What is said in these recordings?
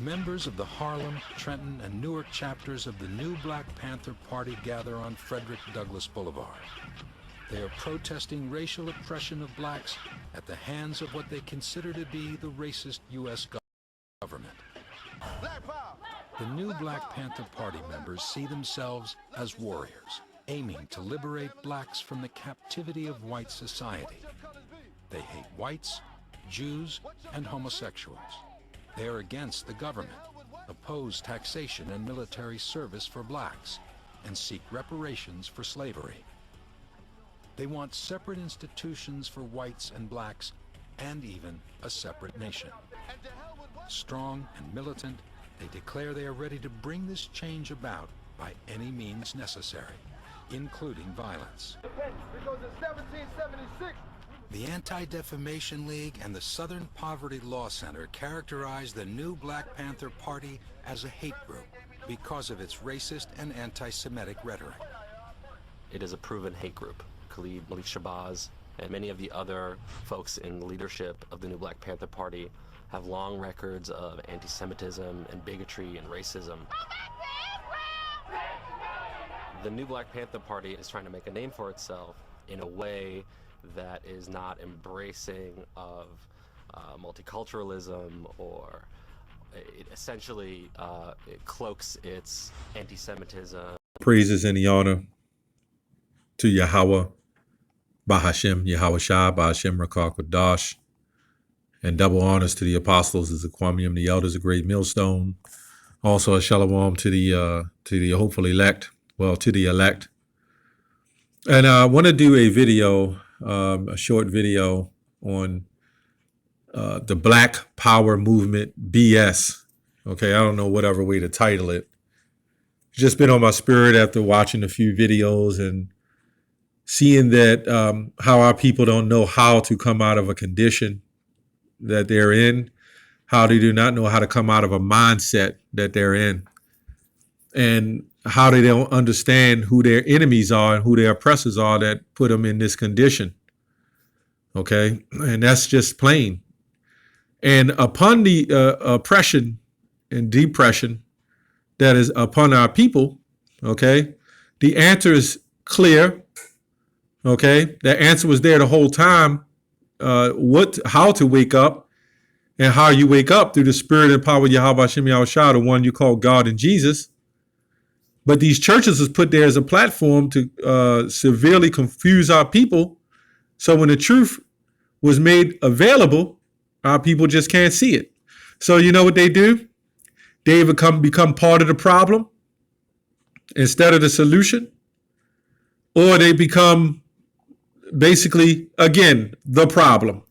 members of the Harlem, Trenton, and Newark chapters of the new Black Panther Party gather on Frederick Douglass Boulevard. They are protesting racial oppression of blacks at the hands of what they consider to be the racist U.S. government. The new Black Panther Party members see themselves as warriors, aiming to liberate blacks from the captivity of white society. They hate whites, Jews, and homosexuals. They are against the government, oppose taxation and military service for blacks, and seek reparations for slavery. They want separate institutions for whites and blacks, and even a separate nation. Strong and militant, they declare they are ready to bring this change about by any means necessary, including violence. Because in 1776, the Anti-Defamation League and the Southern Poverty Law Center characterize the new Black Panther Party as a hate group because of its racist and anti-Semitic rhetoric. It is a proven hate group. Khalid, Malik Shabazz, and many of the other folks in leadership of the new Black Panther Party have long records of anti-Semitism and bigotry and racism. The new Black Panther Party is trying to make a name for itself in a way that is not embracing of multiculturalism, or it essentially it cloaks its anti-Semitism. Praises and the honor to Yahweh, Bahashem, Yahweh Shah, Bahashem Rakah Kodash, and double honors to the apostles, the Zaquamium, the elders, a great millstone. Also a shalom to the hopeful elect, well, to the elect. And I want to do a video, a short video on the Black Power Movement BS. Okay, I don't know whatever way to title it. It's just been on my spirit after watching a few videos and seeing that how our people don't know how to come out of a condition that they're in, how they do not know how to come out of a mindset that they're in, and how they don't understand who their enemies are and who their oppressors are that put them in this condition. Okay, and that's just plain. And upon the oppression and depression that is upon our people, okay, the answer is clear. Okay, that answer was there the whole time. How to wake up, and how you wake up through the spirit and power of Yahweh Hashem Yahweh Shah, the one you call God and Jesus. But these churches is put there as a platform to severely confuse our people. So when the truth was made available, our people just can't see it. So you know what they do? They become part of the problem instead of the solution, or they become basically, again, the problem.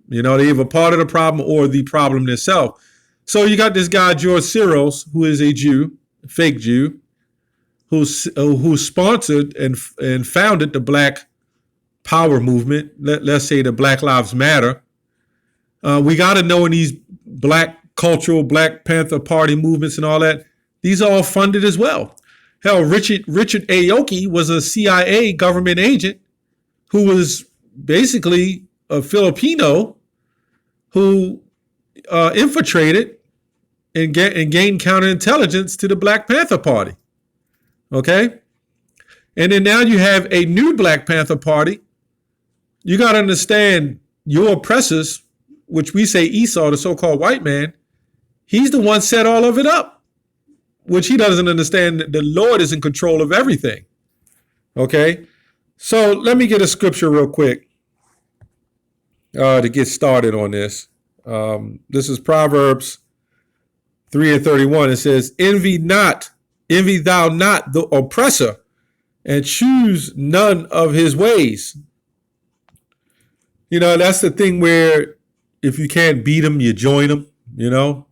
You know, they either part of the problem or the problem themselves. So you got this guy, George Soros, who is a Jew, fake Jew, who sponsored and founded the Black Power Movement, let's say the Black Lives Matter. We got to know in these Black cultural, Black Panther Party movements and all that, these are all funded as well. Hell, Richard Aoki was a CIA government agent who was basically a Filipino who infiltrated and gained counterintelligence to the Black Panther Party. Okay? And then now you have a new Black Panther Party. You got to understand your oppressors, which we say Esau, the so-called white man, he's the one set all of it up, which he doesn't understand that the Lord is in control of everything. Okay? So let me get a scripture real quick to get started on this. This is Proverbs 3:31. It says, envy thou not the oppressor, and choose none of his ways. You know, that's the thing where if you can't beat him, you join him, you know.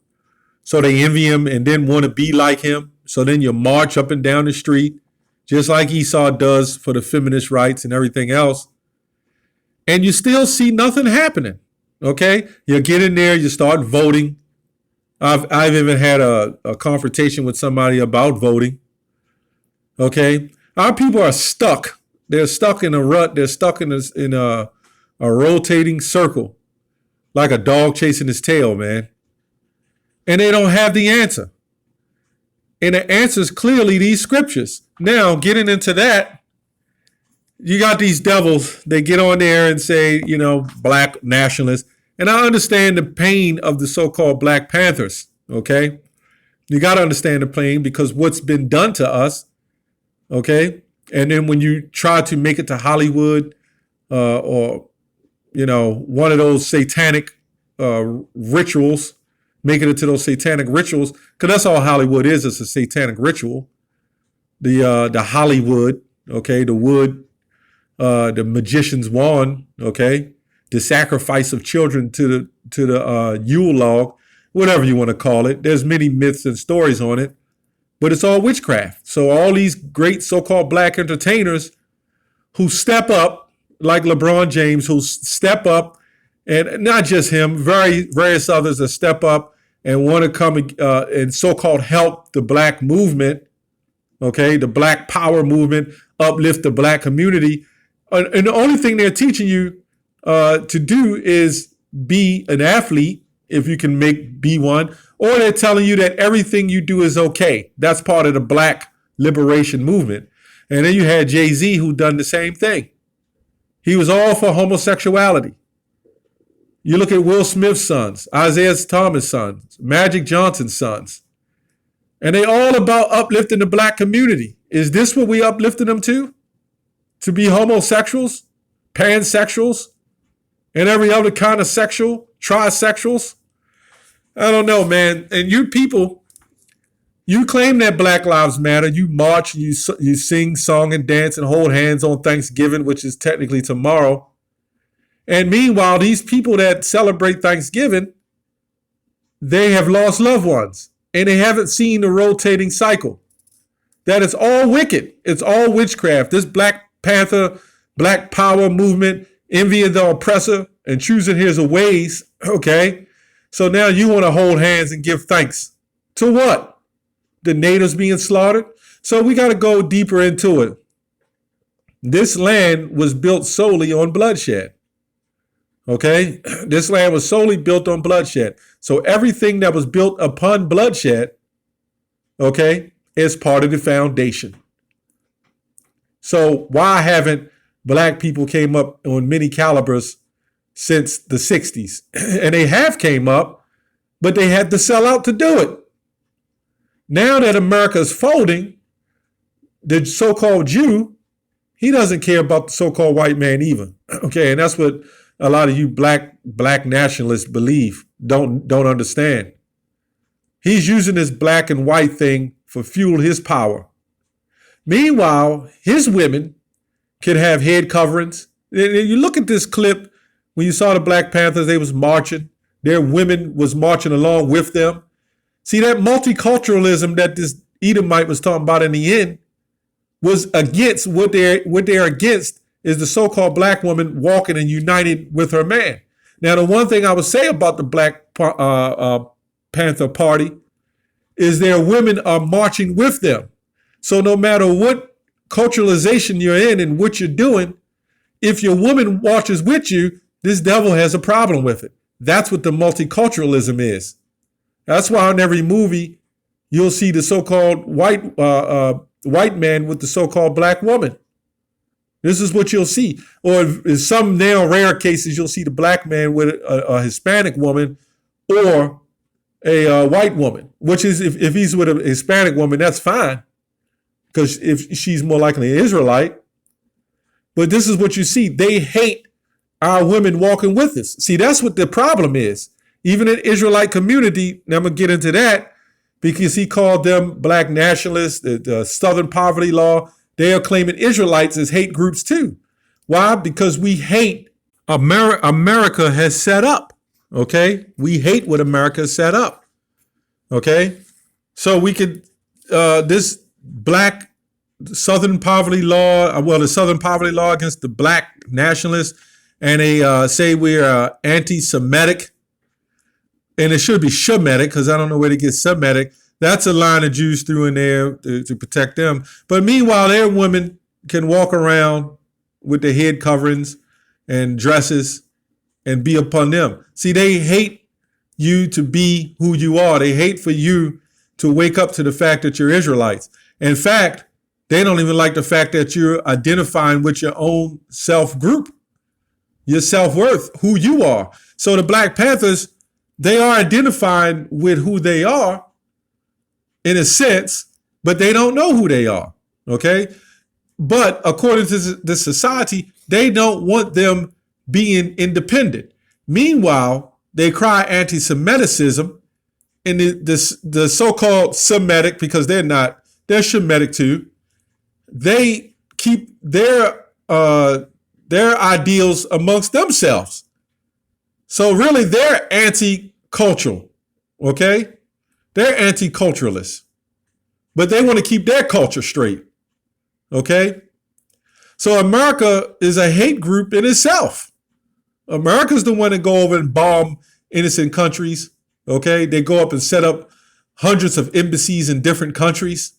So they envy him and then want to be like him. So then you march up and down the street, just like Esau does for the feminist rights and everything else. And you still see nothing happening, okay? You get in there, you start voting. I've even had a confrontation with somebody about voting, okay? Our people are stuck. They're stuck in a rut. They're stuck in a rotating circle, like a dog chasing his tail, man. and they don't have the answer. And the answer is clearly these scriptures. Now, getting into that, you got these devils, they get on there and say, black nationalists. And I understand the pain of the so-called Black Panthers, okay? You got to understand the pain because what's been done to us, okay? And then when you try to make it to Hollywood or, one of those satanic rituals, making it to those satanic rituals, because that's all Hollywood is. It's a satanic ritual. The Hollywood, okay, the wood, the magician's wand, okay, the sacrifice of children to the Yule log, whatever you want to call it. There's many myths and stories on it, but it's all witchcraft. So all these great so-called black entertainers who step up, like LeBron James, who step up, and not just him, various others that step up and want to come and so-called help the black movement, okay, the black power movement, uplift the black community. And the only thing they're teaching you to do is be an athlete, if you can be one, or they're telling you that everything you do is okay. That's part of the black liberation movement. And then you had Jay-Z who done the same thing. He was all for homosexuality. You look at Will Smith's sons, Isaiah Thomas' sons, Magic Johnson's sons, and they all about uplifting the black community. Is this what we uplifted them to? To be homosexuals, pansexuals, and every other kind of sexual, trisexuals? I don't know, man. And you people, you claim that Black Lives Matter. You march, you sing, song, and dance, and hold hands on Thanksgiving, which is technically tomorrow. And meanwhile, these people that celebrate Thanksgiving, they have lost loved ones, and they haven't seen the rotating cycle. That is all wicked. It's all witchcraft. This Black Panther, Black Power movement, envying the oppressor and choosing his ways, okay? So now you want to hold hands and give thanks. To what? The natives being slaughtered? So we got to go deeper into it. This land was built solely on bloodshed. Okay? This land was solely built on bloodshed. So everything that was built upon bloodshed, okay, is part of the foundation. So why haven't black people came up on many calibers since the 60s? And they have came up, but they had to sell out to do it. Now that America is folding, the so-called Jew, he doesn't care about the so-called white man either. Okay, and that's what a lot of you black nationalists believe, don't understand. He's using this black and white thing for fuel his power. Meanwhile, his women can have head coverings. You look at this clip, when you saw the Black Panthers, they was marching. Their women was marching along with them. See, that multiculturalism that this Edomite was talking about in the end was against what they're against is the so-called black woman walking and united with her man. Now, the one thing I would say about the Black Panther Party is their women are marching with them. So no matter what culturalization you're in and what you're doing, if your woman marches with you, this devil has a problem with it. That's what the multiculturalism is. That's why in every movie, you'll see the so-called white man with the so-called black woman. This is what you'll see. Or in some now rare cases, you'll see the black man with a Hispanic woman or a white woman, which is if he's with a Hispanic woman, that's fine, because if she's more likely an Israelite. But this is what you see. They hate our women walking with us. See, that's what the problem is. Even in Israelite community, and I'm going to get into that, because he called them black nationalists, the Southern Poverty Law. They are claiming Israelites as hate groups too. Why? Because we hate America has set up. Okay? We hate what America has set up. Okay? So we could, this black Southern Poverty Law, the Southern Poverty Law against the black nationalists, and they say we're anti-Semitic. And it should be Shemitic, because I don't know where to get Semitic. That's a line of Jews threw in there to protect them. But meanwhile, their women can walk around with their head coverings and dresses and be upon them. See, they hate you to be who you are. They hate for you to wake up to the fact that you're Israelites. In fact, they don't even like the fact that you're identifying with your own self group, your self-worth, who you are. So the Black Panthers, they are identifying with who they are in a sense, but they don't know who they are, okay? But according to the society, they don't want them being independent. Meanwhile, they cry anti-Semitism, and the so-called Semitic, because they're not, they're Shemitic too. They keep their ideals amongst themselves. So really, they're anti-cultural, okay? They're anti-culturalists, but they want to keep their culture straight, okay? So America is a hate group in itself. America's the one that go over and bomb innocent countries, okay? They go up and set up hundreds of embassies in different countries.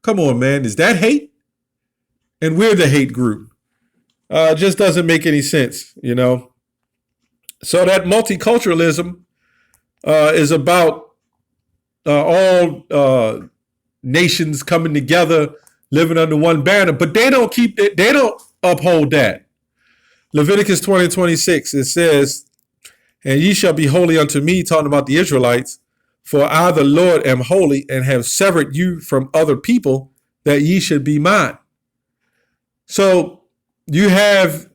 Come on, man, is that hate? And we're the hate group. It just doesn't make any sense, you know? So that multiculturalism is about all nations coming together, living under one banner, but they don't uphold that. Leviticus 20:26, it says, and ye shall be holy unto me, talking about the Israelites, for I, the Lord, am holy and have severed you from other people that ye should be mine. So you have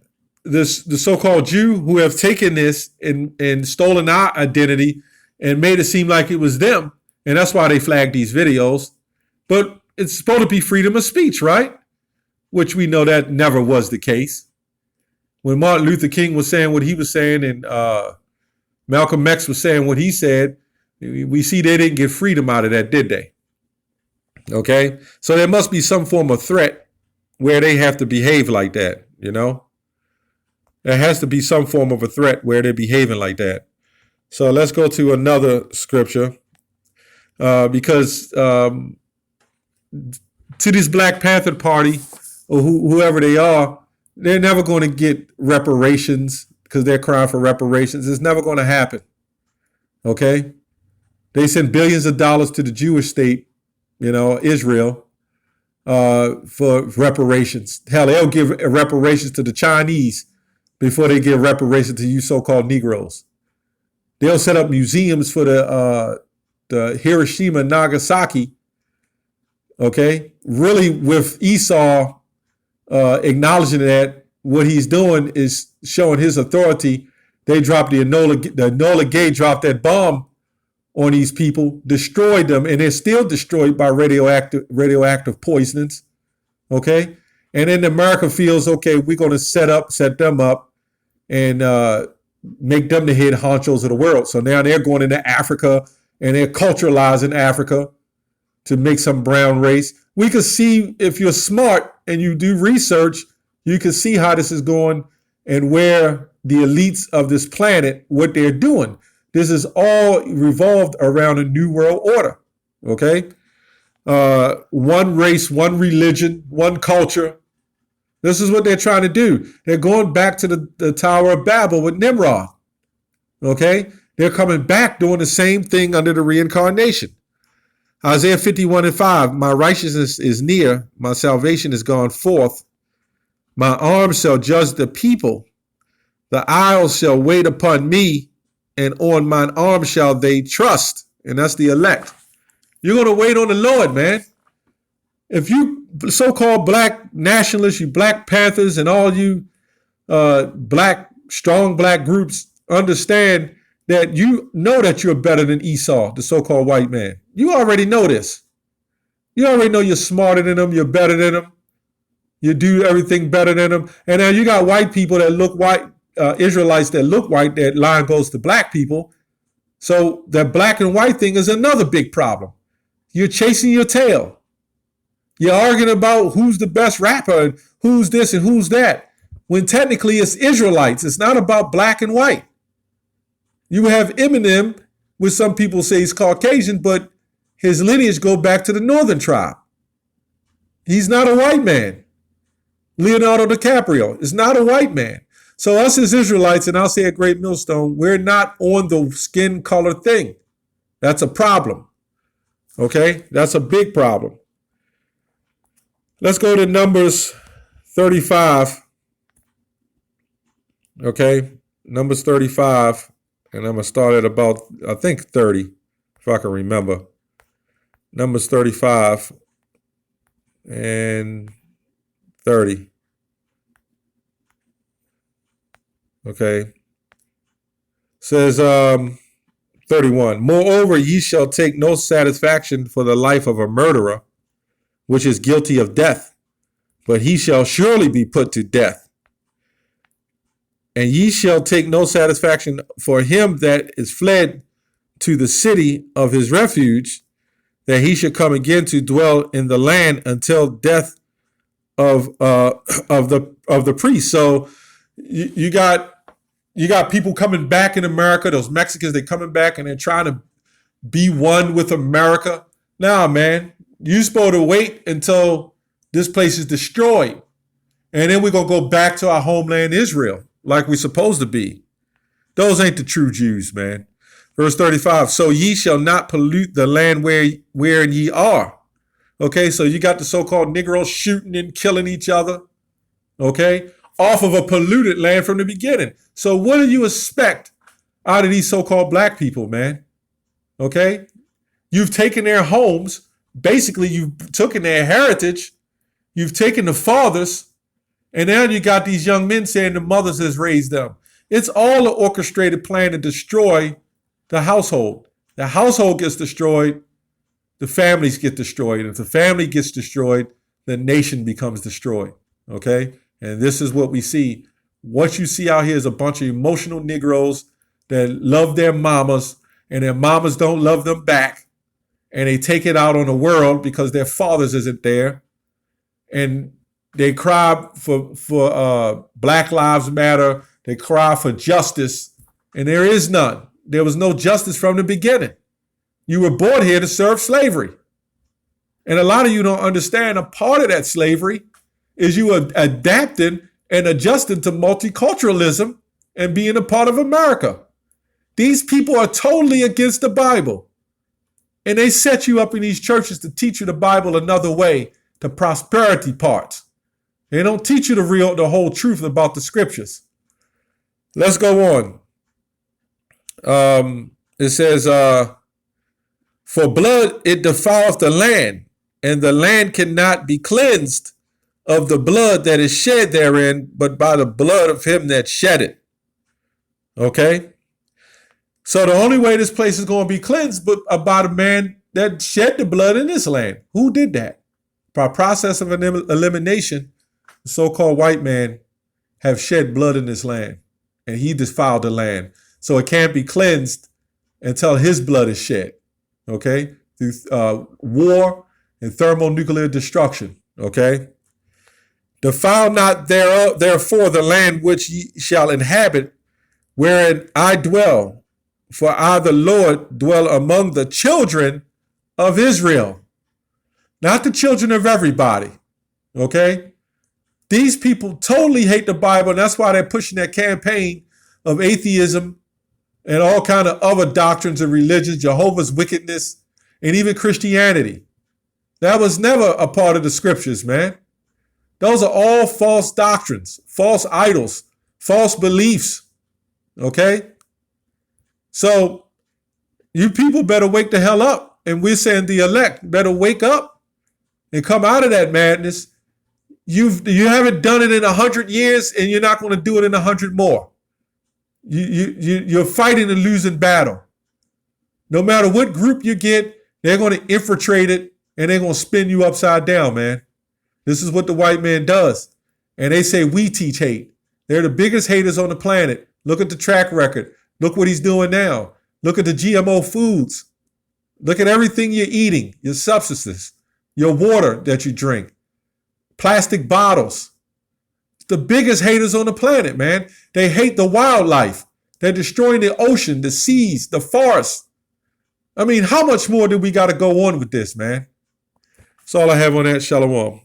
the so-called Jew who have taken this and stolen our identity and made it seem like it was them. And that's why they flagged these videos. But it's supposed to be freedom of speech, right? Which we know that never was the case. When Martin Luther King was saying what he was saying and Malcolm X was saying what he said, we see they didn't get freedom out of that, did they? Okay? So there must be some form of threat where they have to behave like that, you know? There has to be some form of a threat where they're behaving like that. So let's go to another scripture because to this Black Panther Party or whoever they are, they're never going to get reparations because they're crying for reparations. It's never going to happen. Okay? They send billions of dollars to the Jewish state, you know, Israel, for reparations. Hell, they'll give reparations to the Chinese before they give reparations to you so-called Negroes. They'll set up museums for the Hiroshima and Nagasaki, okay? Really with Esau acknowledging that what he's doing is showing his authority. They dropped the Enola Gay dropped that bomb on these people, destroyed them, and they're still destroyed by radioactive poisonings, okay? And then America feels, okay, we're going to set them up and make them the head honchos of the world. So now they're going into Africa and they're culturalizing Africa to make some brown race. We can see, if you're smart and you do research, you can see how this is going and where the elites of this planet, what they're doing. This is all revolved around a new world order, okay? One race, one religion, one culture. This is what they're trying to do. They're going back to the Tower of Babel with Nimrod, okay? They're coming back doing the same thing under the reincarnation. Isaiah 51:5, my righteousness is near, my salvation is gone forth. My arm shall judge the people. The isles shall wait upon me, and on mine arm shall they trust. And that's the elect. You're going to wait on the Lord, man. If you so-called black nationalists, you Black Panthers, and all you strong black groups understand that you know that you're better than Esau, the so-called white man. You already know this. You already know you're smarter than them, you're better than them. You do everything better than them. And now you got white people that look white, Israelites that look white, that line goes to black people. So the black and white thing is another big problem. You're chasing your tail. You're arguing about who's the best rapper and who's this and who's that, when technically it's Israelites. It's not about black and white. You have Eminem, which some people say he's Caucasian, but his lineage go back to the northern tribe. He's not a white man. Leonardo DiCaprio is not a white man. So us as Israelites, and I'll say at Great Millstone, we're not on the skin color thing. That's a problem. Okay? That's a big problem. Let's go to Numbers 35. Okay? Numbers 35. And I'm going to start at about, I think, 30, if I can remember. Numbers 35 and 30. Okay. Says 31. Moreover, ye shall take no satisfaction for the life of a murderer, which is guilty of death, but he shall surely be put to death. And ye shall take no satisfaction for him that is fled to the city of his refuge, that he should come again to dwell in the land until death of the priest. So you got people coming back in America. Those Mexicans, they coming back and they're trying to be one with America. Nah, man, you supposed to wait until this place is destroyed, and then we're gonna go back to our homeland Israel like we're supposed to be. Those ain't the true Jews, man. Verse 35, so ye shall not pollute the land wherein ye are. Okay, so you got the so-called Negroes shooting and killing each other, okay, off of a polluted land from the beginning. So what do you expect out of these so-called black people, man? Okay, you've taken their homes. Basically, you've taken their heritage. You've taken the fathers, and now you got these young men saying the mothers has raised them. It's all an orchestrated plan to destroy the household. The household gets destroyed, the families get destroyed. And if the family gets destroyed, the nation becomes destroyed. Okay? And this is what we see. What you see out here is a bunch of emotional Negroes that love their mamas, and their mamas don't love them back. And they take it out on the world because their fathers isn't there. And they cry for Black Lives Matter. They cry for justice, and there is none. There was no justice from the beginning. You were born here to serve slavery. And a lot of you don't understand a part of that slavery is you adapting and adjusting to multiculturalism and being a part of America. These people are totally against the Bible. And they set you up in these churches to teach you the Bible another way, the prosperity parts. They don't teach you the whole truth about the scriptures. Let's go on. It says, for blood it defiles the land, and the land cannot be cleansed of the blood that is shed therein, but by the blood of him that shed it. Okay? So the only way this place is going to be cleansed but by the man that shed the blood in this land. Who did that? By process of elimination, the so-called white man have shed blood in this land, and he defiled the land. So it can't be cleansed until his blood is shed, okay? Through war and thermonuclear destruction, okay? Defile not thereof, therefore the land which ye shall inhabit, wherein I dwell. For I, the Lord, dwell among the children of Israel. Not the children of everybody, okay? These people totally hate the Bible, and that's why they're pushing that campaign of atheism and all kind of other doctrines of religion, Jehovah's wickedness, and even Christianity. That was never a part of the scriptures, man. Those are all false doctrines, false idols, false beliefs, okay? So you people better wake the hell up. And we're saying the elect better wake up and come out of that madness. You haven't done it in 100 years, and you're not going to do it in 100 more. You're fighting a losing battle. No matter what group you get, they're going to infiltrate it, and they're going to spin you upside down, man. This is what the white man does. And they say we teach hate. They're the biggest haters on the planet. Look at the track record. Look what he's doing now. Look at the GMO foods. Look at everything you're eating, your substances, your water that you drink, plastic bottles. The biggest haters on the planet, man. They hate the wildlife. They're destroying the ocean, the seas, the forests. I mean, how much more do we got to go on with this, man? That's all I have on that. Shalom.